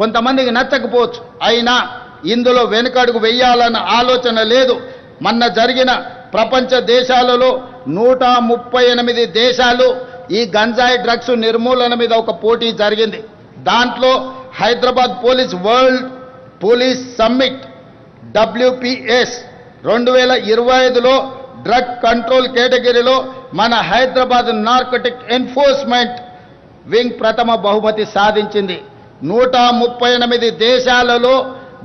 కొంతమందికి నచ్చకపోవచ్చు, అయినా ఇందులో వెనుకడుగు వెయ్యాలన్న ఆలోచన లేదు. మొన్న జరిగిన ప్రపంచ దేశాలలో 138 దేశాలు ఈ గంజాయి డ్రగ్స్ నిర్మూలన మీద ఒక పోటీ జరిగింది. దాంట్లో Hyderabad police world police summit WPS 2025లో డ్రగ్ కంట్రోల్ కేటగిరీలో మన హైదరాబాద్ నార్కోటిక్ ఎన్ఫోర్స్మెంట్ వింగ్ ప్రథమ బహుమతి సాధించింది. 138 దేశాలలో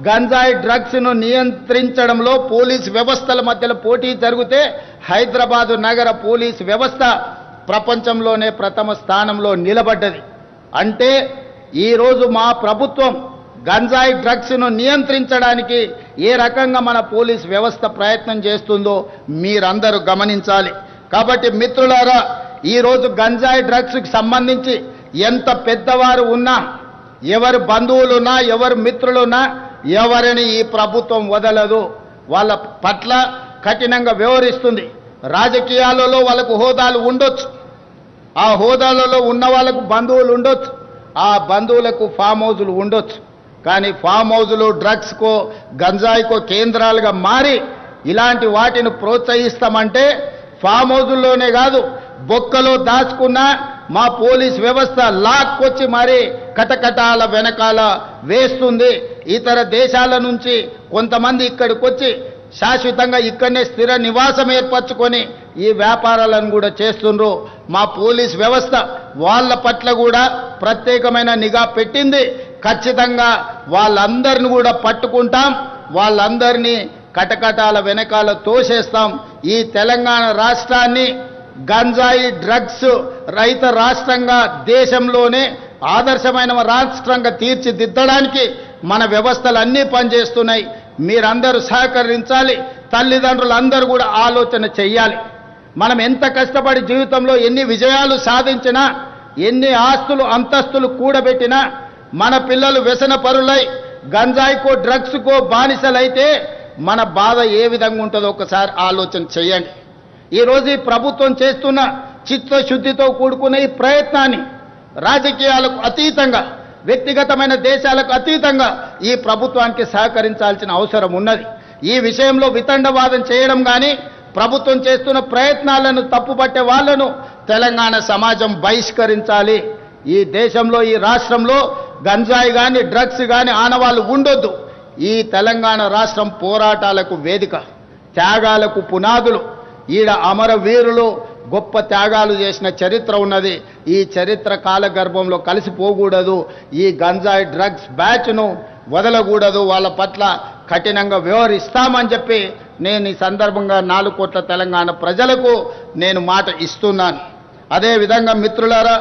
గంజాయి డ్రగ్స్ను నియంత్రించడంలో పోలీస్ వ్యవస్థల మధ్యలో పోటీ జరిగితే హైదరాబాదు నగర పోలీస్ వ్యవస్థ ప్రపంచంలోనే ప్రథమ స్థానంలో నిలబడ్డది. అంటే ఈరోజు మా ప్రభుత్వం గంజాయి డ్రగ్స్ను నియంత్రించడానికి ఏ రకంగా మన పోలీస్ వ్యవస్థ ప్రయత్నం చేస్తుందో మీరందరూ గమనించాలి. కాబట్టి మిత్రులారా, ఈరోజు గంజాయి డ్రగ్స్కి సంబంధించి ఎంత పెద్దవారు ఉన్నా, ఎవరి బంధువులున్నా, ఎవరి మిత్రులున్నా, ఎవరిని ఈ ప్రభుత్వం వదలదు. వాళ్ళ పట్ల కఠినంగా వ్యవహరిస్తుంది. రాజకీయాలలో వాళ్ళకు హోదాలు ఉండొచ్చు, ఆ హోదాలలో ఉన్న వాళ్ళకు బంధువులు ఉండొచ్చు, ఆ బంధువులకు ఫామ్ హౌజులు ఉండొచ్చు. కానీ ఫామ్ హౌజులు డ్రగ్స్కో, గంజాయికో కేంద్రాలుగా మారి ఇలాంటి వాటిని ప్రోత్సహిస్తామంటే ఫామ్ హౌజుల్లోనే కాదు, బొక్కలో దాచుకున్న మా పోలీస్ వ్యవస్థ లాక్కొచ్చి మరి కటకటాల వెనకాల వేస్తుంది. ఇతర దేశాల నుంచి కొంతమంది ఇక్కడికి వచ్చి శాశ్వతంగా ఇక్కడనే స్థిర నివాసం ఏర్పరచుకొని ఈ వ్యాపారాలను కూడా చేస్తుండ్రు. మా పోలీస్ వ్యవస్థ వాళ్ళ పట్ల కూడా ప్రత్యేకమైన నిఘా పెట్టింది. ఖచ్చితంగా వాళ్ళందరిని కూడా పట్టుకుంటాం, వాళ్ళందరినీ కటకటాల వెనకాల తోసేస్తాం. ఈ తెలంగాణ రాష్ట్రాన్ని గంజాయి డ్రగ్స్ రహిత రాష్ట్రంగా, దేశంలోనే ఆదర్శమైన రాష్ట్రంగా తీర్చిదిద్దడానికి మన వ్యవస్థలన్నీ పనిచేస్తున్నాయి. మీరందరూ సహకరించాలి. తల్లిదండ్రులందరూ కూడా ఆలోచన చెయ్యాలి. మనం ఎంత కష్టపడి జీవితంలో ఎన్ని విజయాలు సాధించినా, ఎన్ని ఆస్తులు అంతస్తులు కూడబెట్టినా మన పిల్లలు వ్యసన పరులై గంజాయికో డ్రగ్స్కో బానిసలైతే మన బాధ ఏ విధంగా ఉంటుందో ఒకసారి ఆలోచన చేయండి. ఈరోజు ఈ ప్రభుత్వం చేస్తున్న చిత్తశుద్ధితో కూడుకున్న ఈ ప్రయత్నాన్ని రాజకీయాలకు అతీతంగా, వ్యక్తిగతమైన దేశాలకు అతీతంగా ఈ ప్రభుత్వానికి సహకరించాల్సిన అవసరం ఉన్నది. ఈ విషయంలో వితండవాదం చేయడం కానీ, ప్రభుత్వం చేస్తున్న ప్రయత్నాలను తప్పుపట్టే వాళ్లను తెలంగాణ సమాజం బహిష్కరించాలి. ఈ దేశంలో, ఈ రాష్ట్రంలో గంజాయి కానీ, డ్రగ్స్ కానీ ఆనవాళ్లు ఉండొద్దు. ఈ తెలంగాణ రాష్ట్రం పోరాటాలకు వేదిక, త్యాగాలకు పునాదులు. ఈడ అమరవీరులు గొప్ప త్యాగాలు చేసిన చరిత్ర ఉన్నది. ఈ చరిత్ర కాలగర్భంలో కలిసిపోకూడదు. ఈ గంజాయి డ్రగ్స్ బ్యాచ్ను వదలకూడదు. వాళ్ళ పట్ల కఠినంగా వ్యవహరిస్తామని చెప్పి నేను ఈ సందర్భంగా 4 కోట్ల తెలంగాణ ప్రజలకు నేను మాట ఇస్తున్నాను. అదేవిధంగా మిత్రులారా,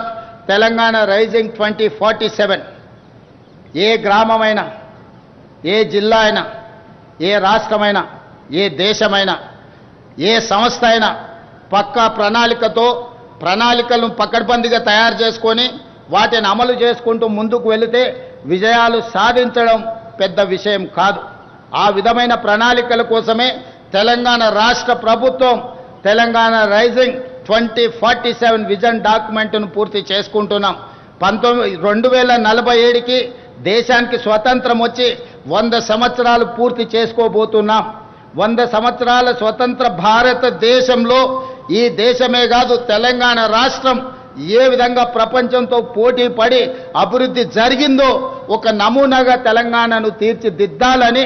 తెలంగాణ రైజింగ్ 2047 ఏ గ్రామమైనా, ఏ జిల్లా అయినా, ఏ రాష్ట్రమైనా, ఏ దేశమైనా, ఏ సంస్థ అయినా పక్కా ప్రణాళికలను పకడ్బందీగా తయారు చేసుకొని వాటిని అమలు చేసుకుంటూ ముందుకు వెళితే విజయాలు సాధించడం పెద్ద విషయం కాదు. ఆ విధమైన ప్రణాళికల కోసమే తెలంగాణ రాష్ట్ర ప్రభుత్వం తెలంగాణ రైజింగ్ 2047 విజన్ డాక్యుమెంట్ను పూర్తి చేసుకుంటున్నాం. 2047కి దేశానికి స్వతంత్రం వచ్చి 100 సంవత్సరాలు పూర్తి చేసుకోబోతున్నాం. 100 సంవత్సరాల స్వతంత్ర భారతదేశంలో ఈ దేశమే కాదు, తెలంగాణ రాష్ట్రం ఏ విధంగా ప్రపంచంతో పోటీ పడి అభివృద్ధి జరిగిందో ఒక నమూనాగా తెలంగాణను తీర్చిదిద్దాలని,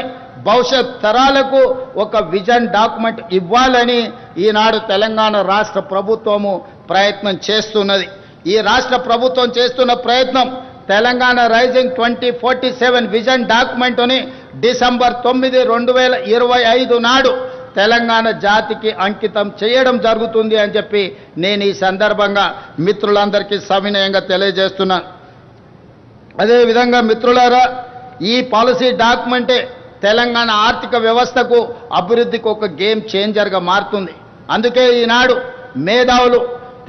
భవిష్యత్ తరాలకు ఒక విజన్ డాక్యుమెంట్ ఇవ్వాలని ఈనాడు తెలంగాణ రాష్ట్ర ప్రభుత్వము ప్రయత్నం చేస్తున్నది. ఈ రాష్ట్ర ప్రభుత్వం చేస్తున్న ప్రయత్నం తెలంగాణ రైజింగ్ 2047 విజన్ డాక్యుమెంట్ని డిసెంబర్ 9, 2025 నాడు తెలంగాణ జాతికి అంకితం చేయడం జరుగుతుంది అని చెప్పి నేను ఈ సందర్భంగా మిత్రులందరికీ సవినయంగా తెలియజేస్తున్నాను. అదేవిధంగా మిత్రులారా, ఈ పాలసీ డాక్యుమెంటే తెలంగాణ ఆర్థిక వ్యవస్థకు, అభివృద్ధికి ఒక గేమ్ చేంజర్గా మారుతుంది. అందుకే ఈనాడు మేధావులు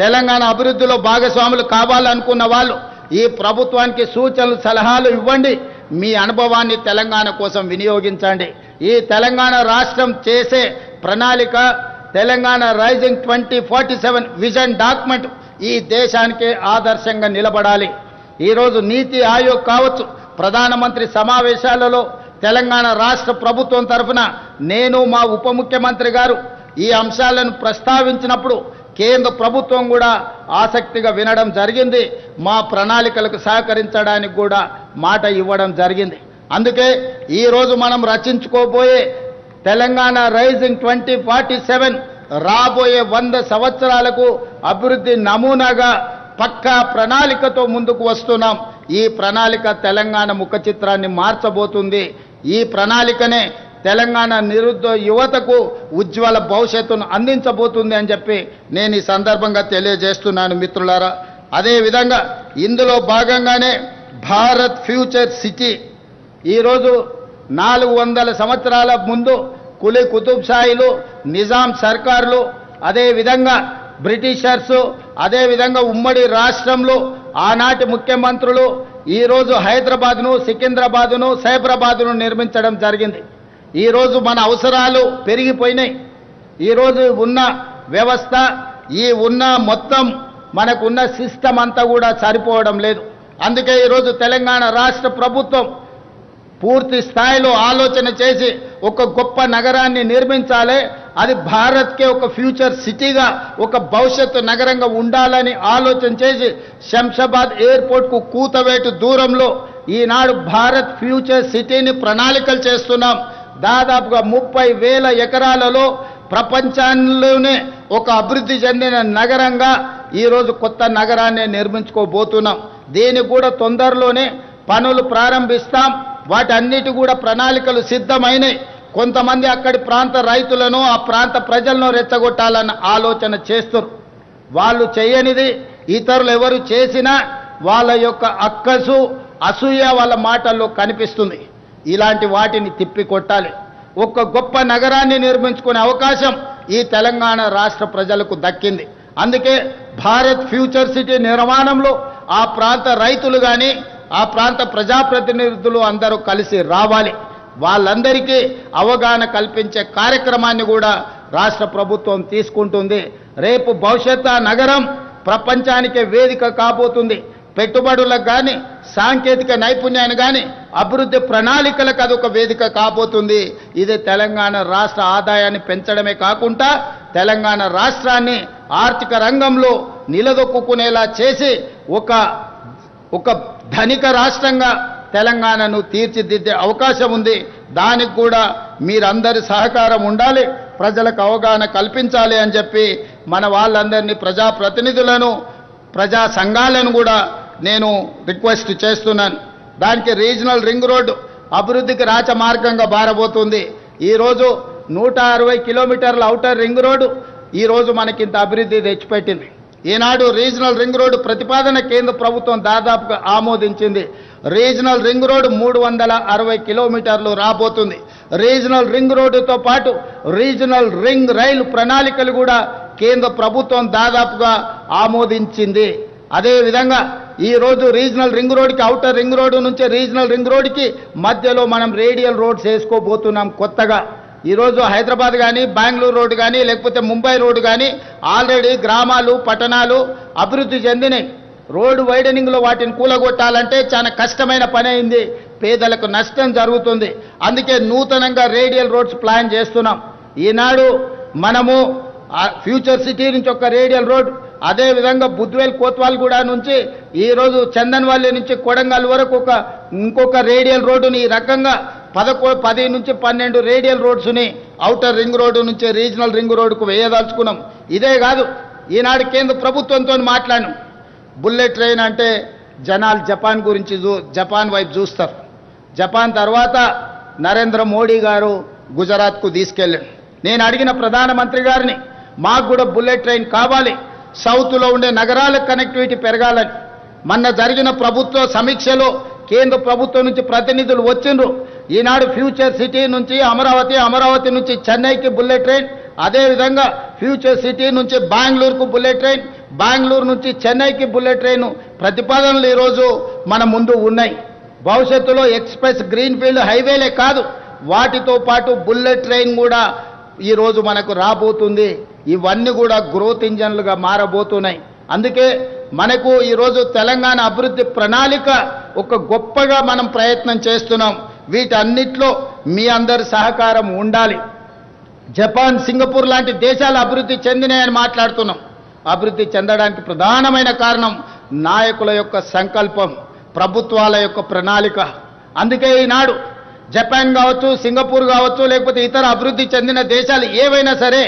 తెలంగాణ అభివృద్ధిలో భాగస్వాములు కావాలనుకున్న వాళ్ళు ఈ ప్రభుత్వానికి సూచనలు, సలహాలు ఇవ్వండి. మీ అనుభవాన్ని తెలంగాణ కోసం వినియోగించండి. ఈ తెలంగాణ రాష్ట్రం చేసే ప్రణాళిక తెలంగాణ రైజింగ్ 2047 విజన్ డాక్యుమెంట్ ఈ దేశానికే ఆదర్శంగా నిలబడాలి. ఈరోజు నీతి ఆయోగ్ కావచ్చు, ప్రధానమంత్రి సమావేశాలలో తెలంగాణ రాష్ట్ర ప్రభుత్వం తరఫున నేను, మా ఉప ముఖ్యమంత్రి గారు ఈ అంశాలను ప్రస్తావించినప్పుడు కేంద్ర ప్రభుత్వం కూడా ఆసక్తిగా వినడం జరిగింది. మా ప్రణాళికలకు సహకరించడానికి కూడా మాట ఇవ్వడం జరిగింది. అందుకే ఈరోజు మనం రచించుకోబోయే తెలంగాణ రైజింగ్ 2047 రాబోయే 100 సంవత్సరాలకు అభివృద్ధి నమూనాగా పక్కా ప్రణాళికతో ముందుకు వస్తున్నాం. ఈ ప్రణాళిక తెలంగాణ ముఖ చిత్రాన్ని మార్చబోతుంది. ఈ ప్రణాళికనే తెలంగాణ నిరుద్యోగ యువతకు ఉజ్వల భవిష్యత్తును అందించబోతుంది అని చెప్పి నేను ఈ సందర్భంగా తెలియజేస్తున్నాను మిత్రులారా. అదేవిధంగా ఇందులో భాగంగానే భారత్ ఫ్యూచర్ సిటీ ఈరోజు 400 సంవత్సరాల ముందు కులీ కుతుబ్షాయిలు, నిజాం సర్కారులు, అదేవిధంగా బ్రిటిషర్సు, అదేవిధంగా ఉమ్మడి రాష్ట్రంలో ఆనాటి ముఖ్యమంత్రులు ఈరోజు హైదరాబాద్ను, సికింద్రాబాద్ను, సైబరాబాద్ను నిర్మించడం జరిగింది. ఈరోజు మన అవసరాలు పెరిగిపోయినాయి. ఈరోజు ఉన్న వ్యవస్థ, ఈ ఉన్న మొత్తం మనకున్న సిస్టమ్ అంతా కూడా సరిపోవడం లేదు. అందుకే ఈరోజు తెలంగాణ రాష్ట్ర ప్రభుత్వం పూర్తి స్థాయిలో ఆలోచన చేసి ఒక గొప్ప నగరాన్ని నిర్మించాలి. అది భారత్కే ఒక ఫ్యూచర్ సిటీగా, ఒక భవిష్యత్తు నగరంగా ఉండాలని ఆలోచన చేసి శంషాబాద్ ఎయిర్పోర్ట్కు కూతవేటు దూరంలో ఈనాడు భారత్ ఫ్యూచర్ సిటీని ప్రణాళికలు చేస్తున్నాం. దాదాపుగా 30,000 ఎకరాలలో ప్రపంచంలోనే ఒక అభివృద్ధి చెందిన నగరంగా ఈరోజు కొత్త నగరాన్ని నిర్మించుకోబోతున్నాం. దీనికి కూడా తొందరలోనే పనులు ప్రారంభిస్తాం. వాటన్నిటి కూడా ప్రణాళికలు సిద్ధమైనవి. కొంతమంది అక్కడి ప్రాంత రైతులను, ఆ ప్రాంత ప్రజలను రెచ్చగొట్టాలన్న ఆలోచన చేస్తారు. వాళ్ళు చేయనిది ఇతరులు ఎవరు చేసినా వాళ్ళ యొక్క అక్కసు, అసూయ వాళ్ళ మాటల్లో కనిపిస్తుంది. ఇలాంటి వాటిని తిప్పికొట్టాలి. ఒక గొప్ప నగరాన్ని నిర్మించుకునే అవకాశం ఈ తెలంగాణ రాష్ట్ర ప్రజలకు దక్కింది. అందుకే భారత్ ఫ్యూచర్ సిటీ నిర్మాణంలో ఆ ప్రాంత రైతులు కానీ, ఆ ప్రాంత ప్రజాప్రతినిధులు అందరూ కలిసి రావాలి. వాళ్ళందరికీ అవగాహన కల్పించే కార్యక్రమాన్ని కూడా రాష్ట్ర ప్రభుత్వం తీసుకుంటుంది. రేపు భవిష్యత్తు నగరం ప్రపంచానికే వేదిక కాబోతుంది. పెట్టుబడులకు కానీ, సాంకేతిక నైపుణ్యాన్ని కానీ, అభివృద్ధి ప్రణాళికలకు అదొక వేదిక కాబోతుంది. ఇది తెలంగాణ రాష్ట్ర ఆదాయాన్ని పెంచడమే కాకుండా తెలంగాణ రాష్ట్రాన్ని ఆర్థిక రంగంలో నిలదొక్కునేలా చేసి ఒక ధనిక రాష్ట్రంగా తెలంగాణను తీర్చిదిద్దే అవకాశం ఉంది. దానికి కూడా మీరందరి సహకారం ఉండాలి, ప్రజలకు అవగాహన కల్పించాలి అని చెప్పి మన వాళ్ళందరినీ ప్రజాప్రతినిధులను, ప్రజా సంఘాలను కూడా నేను రిక్వెస్ట్ చేస్తున్నాను. దానికి రీజనల్ రింగ్ రోడ్డు అభివృద్ధికి రాచమార్గంగా బారబోతుంది. ఈరోజు 160 కిలోమీటర్ల ఔటర్ రింగ్ రోడ్డు ఈరోజు మనకింత అభివృద్ధి తెచ్చిపెట్టింది. ఈనాడు రీజనల్ రింగ్ రోడ్డు ప్రతిపాదన కేంద్ర ప్రభుత్వం దాదాపుగా ఆమోదించింది. రీజనల్ రింగ్ రోడ్డు 360 కిలోమీటర్లు రాబోతుంది. రీజనల్ రింగ్ రోడ్డుతో పాటు రీజనల్ రింగ్ రైలు ప్రణాళికలు కూడా కేంద్ర ప్రభుత్వం దాదాపుగా ఆమోదించింది. అదేవిధంగా ఈరోజు రీజనల్ రింగ్ రోడ్డుకి, ఔటర్ రింగ్ రోడ్డు నుంచి రీజనల్ రింగ్ రోడ్డుకి మధ్యలో మనం రేడియల్ రోడ్స్ వేసుకోబోతున్నాం కొత్తగా. ఈరోజు హైదరాబాద్ కానీ, బెంగళూరు రోడ్డు కానీ, లేకపోతే ముంబై రోడ్డు కానీ ఆల్రెడీ గ్రామాలు, పట్టణాలు అభివృద్ధి చెందినాయి. రోడ్డు వైడనింగ్లో వాటిని కూలగొట్టాలంటే చాలా కష్టమైన పని అయింది, పేదలకు నష్టం జరుగుతుంది. అందుకే నూతనంగా రేడియల్ రోడ్స్ ప్లాన్ చేస్తున్నాం. ఈనాడు మనము ఫ్యూచర్ సిటీ నుంచి ఒక రేడియల్ రోడ్, అదేవిధంగా బుద్వేల్ కోత్వాల్గూడ నుంచి ఈరోజు చందన్వాల్లి నుంచి కొడంగల్ వరకు ఇంకొక రేడియల్ రోడ్డుని ఈ రకంగా 10 నుంచి 12 రేడియల్ రోడ్స్ని ఔటర్ రింగ్ రోడ్డు నుంచి రీజనల్ రింగ్ రోడ్డుకు వేయదలుచుకున్నాం. ఇదే కాదు, ఈనాడు కేంద్ర ప్రభుత్వంతో మాట్లాడాం. బుల్లెట్ ట్రైన్ అంటే జనాలు జపాన్ వైపు చూస్తారు. జపాన్ తర్వాత నరేంద్ర మోడీ గారు గుజరాత్కు తీసుకెళ్ళాడు. నేను అడిగిన ప్రధానమంత్రి గారిని, మాకు కూడా బుల్లెట్ ట్రైన్ కావాలి, సౌత్లో ఉండే నగరాలకు కనెక్టివిటీ పెరగాలని. మొన్న జరిగిన ప్రభుత్వ సమీక్షలో కేంద్ర ప్రభుత్వం నుంచి ప్రతినిధులు వచ్చిండ్రు. ఈనాడు ఫ్యూచర్ సిటీ నుంచి అమరావతి నుంచి చెన్నైకి బుల్లెట్ ట్రైన్, అదేవిధంగా ఫ్యూచర్ సిటీ నుంచి బెంగళూరుకు బుల్లెట్ ట్రైన్, బెంగళూరు నుంచి చెన్నైకి బుల్లెట్ ట్రైన్ ప్రతిపాదనలు ఈరోజు మన ముందు ఉన్నాయి. భవిష్యత్తులో ఎక్స్ప్రెస్ గ్రీన్ఫీల్డ్ హైవేలే కాదు, వాటితో పాటు బుల్లెట్ ట్రైన్ కూడా ఈరోజు మనకు రాబోతుంది. ఇవన్నీ కూడా గ్రోత్ ఇంజన్లుగా మారబోతున్నాయి. అందుకే మనకు ఈరోజు తెలంగాణ అభివృద్ధి ప్రణాళిక ఒక గొప్పగా మనం ప్రయత్నం చేస్తున్నాం. వీటన్నిటిలో మీ అందరి సహకారం ఉండాలి. జపాన్, సింగపూర్ లాంటి దేశాలు అభివృద్ధి చెందినాయని మాట్లాడుతున్నాం. అభివృద్ధి చెందడానికి ప్రధానమైన కారణం నాయకుల యొక్క సంకల్పం, ప్రభుత్వాల యొక్క ప్రణాళిక. అందుకే ఈనాడు జపాన్ కావచ్చు, సింగపూర్ కావచ్చు, లేకపోతే ఇతర అభివృద్ధి చెందిన దేశాలు ఏవైనా సరే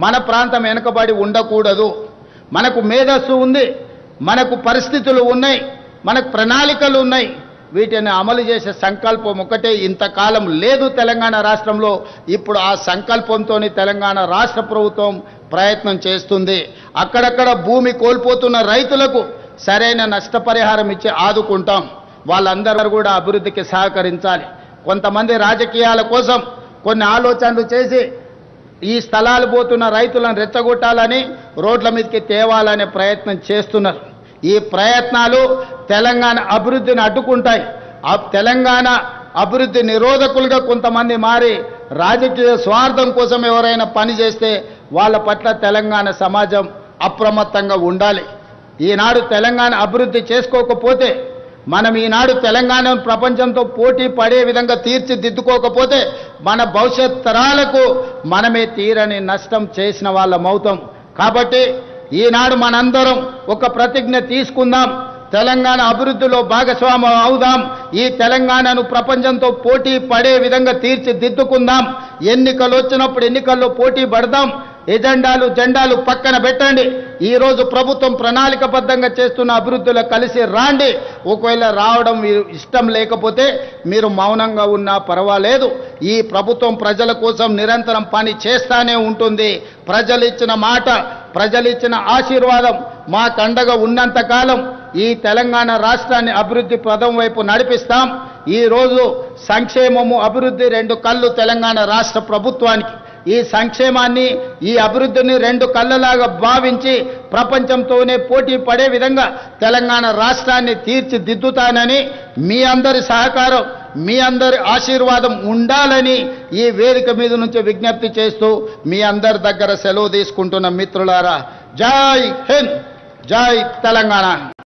మన ప్రాంతం వెనుకబడి ఉండకూడదు. మనకు మేధస్సు ఉంది, మనకు పరిస్థితులు ఉన్నాయి, మనకు ప్రణాళికలు ఉన్నాయి. వీటిని అమలు చేసే సంకల్పం ఒకటే ఇంతకాలం లేదు తెలంగాణ రాష్ట్రంలో. ఇప్పుడు ఆ సంకల్పంతో తెలంగాణ రాష్ట్ర ప్రభుత్వం ప్రయత్నం చేస్తుంది. అక్కడక్కడ భూమి కోల్పోతున్న రైతులకు సరైన నష్టపరిహారం ఇచ్చి ఆదుకుంటాం. వాళ్ళందరూ కూడా అభివృద్ధికి సహకరించాలి. కొంతమంది రాజకీయాల కోసం కొన్ని ఆలోచనలు చేసి ఈ స్థలాలు పోతున్న రైతులను రెచ్చగొట్టాలని, రోడ్ల మీదకి తేవాలనే ప్రయత్నం చేస్తున్నారు. ఈ ప్రయత్నాలు తెలంగాణ అభివృద్ధిని అడ్డుకుంటాయి. తెలంగాణ అభివృద్ధి నిరోధకులుగా కొంతమంది మారి రాజకీయ స్వార్థం కోసం ఎవరైనా పని చేస్తే వాళ్ళ పట్ల తెలంగాణ సమాజం అప్రమత్తంగా ఉండాలి. ఈనాడు తెలంగాణ అభివృద్ధి చేసుకోకపోతే, మనం ఈనాడు తెలంగాణను ప్రపంచంతో పోటీ పడే విధంగా తీర్చిదిద్దుకోకపోతే మన భవిష్యత్ తరాలకు మనమే తీరని నష్టం చేసిన వాళ్ళమవుతాం. కాబట్టి ఈనాడు మనందరం ఒక ప్రతిజ్ఞ తీసుకుందాం, తెలంగాణ అభివృద్ధిలో భాగస్వామ్యం అవుదాం. ఈ తెలంగాణను ప్రపంచంతో పోటీ పడే విధంగా తీర్చిదిద్దుకుందాం. ఎన్నికలు వచ్చినప్పుడు ఎన్నికల్లో పోటీ పడదాం. జెండాలు పక్కన పెట్టండి. ఈరోజు ప్రభుత్వం ప్రణాళికబద్ధంగా చేస్తున్న అభివృద్ధిలో కలిసి రాండి. ఒకవేళ రావడం ఇష్టం లేకపోతే మీరు మౌనంగా ఉన్నా పర్వాలేదు. ఈ ప్రభుత్వం ప్రజల కోసం నిరంతరం పని చేస్తానే ఉంటుంది. ప్రజలు ఇచ్చిన మాట, ప్రజలు ఇచ్చిన ఆశీర్వాదం మాకు అండగా ఉన్నంతకాలం ఈ తెలంగాణ రాష్ట్రాన్ని అభివృద్ధి పదం వైపు నడిపిస్తాం. ఈరోజు సంక్షేమము, అభివృద్ధి రెండు కళ్ళు తెలంగాణ రాష్ట్ర ప్రభుత్వానికి. ఈ సంక్షేమాన్ని ఈ అభివృద్ధిని రెండు కళ్ళలాగా భావించి ప్రపంచంతోనే పోటీ పడే విధంగా తెలంగాణ రాష్ట్రాన్ని తీర్చిదిద్దుతానని మీ అందరి సహకారం మీ అందరి ఆశీర్వాదం ఉండాలని ఈ వేదిక మీద నుంచి విజ్ఞప్తి చేస్తూ మీ అందరి దగ్గర సెలవు తీసుకుంటున్న మిత్రులారా, జై హింద్, జై తెలంగాణ.